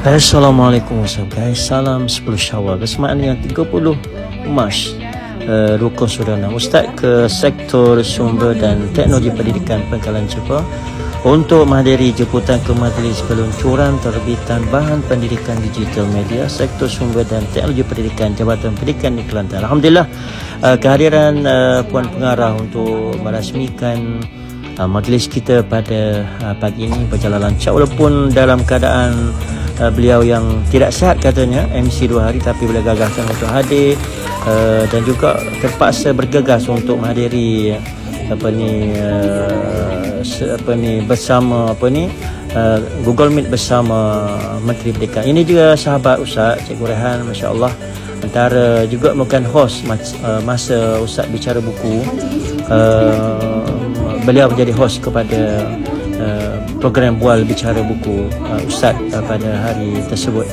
Assalamualaikum warahmatullahi wabarakatuh. Salam 10 Syawal bersamaan dengan 30 Mac Rukun Sudana Ustaz ke Sektor Sumber dan Teknologi Pendidikan Pangkalan Jepun untuk menghadiri jemputan ke majlis peluncuran terbitan bahan pendidikan digital media Sektor Sumber dan Teknologi Pendidikan Jabatan Pendidikan di Kelantan. Alhamdulillah kehadiran Puan Pengarah untuk merasmikan majlis kita pada pagi ini berjalan lancar walaupun dalam keadaan beliau yang tidak sihat katanya MC 2 hari, tapi boleh gagahkan untuk hadir dan juga terpaksa bergegas untuk menghadiri bersama Google Meet bersama Menteri Pendidikan. Ini juga sahabat Ustaz Cikgu Rehan, masya-Allah, antara juga merupakan host masa Ustaz bicara buku. Beliau menjadi host kepada program Bual Bicara Buku Ustaz pada hari tersebut.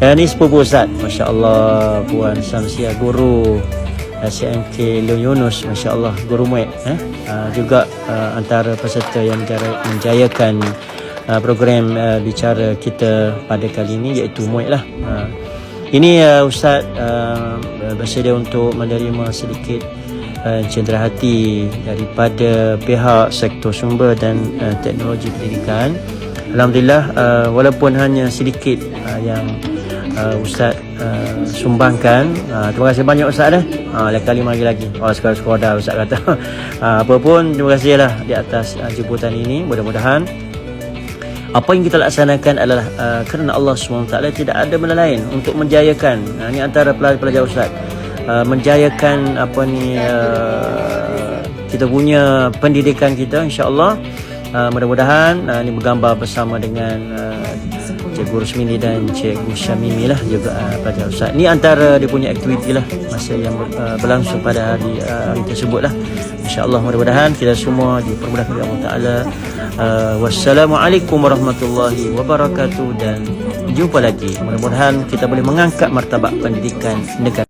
Ini sepupu Ustaz, masya-Allah, Puan Samsia, guru CMK Leon Yunus, masya-Allah, guru muid juga antara peserta yang menjayakan program bicara kita pada kali ini, iaitu muid lah. Ini Ustaz bersedia untuk menerima sedikit cenderahati daripada pihak Sektor Sumber dan Teknologi Pendidikan. Alhamdulillah, walaupun hanya sedikit yang Ustaz sumbangkan. Terima kasih banyak Ustaz dah. Lain kali mari lagi. Sekolah Ustaz kata. Apa pun, terima kasihlah di atas jemputan ini. Mudah-mudahan apa yang kita laksanakan adalah kerana Allah SWT, tidak ada benda lain untuk menjayakan. Ini antara pelajar Ustaz, menjayakan kita punya pendidikan kita, insya-Allah. Mudah-mudahan ini bergambar bersama dengan Cikgu Rusmini dan Cikgu Syamimi lah juga pada Ustaz. Ini antara dia punya aktiviti lah masa yang berlangsung pada hari tersebut lah. InsyaAllah mudah-mudahan kita semua dipermudahkan oleh Allah Ta'ala. Wassalamualaikum warahmatullahi wabarakatuh, dan jumpa lagi. Mudah-mudahan kita boleh mengangkat martabat pendidikan negara.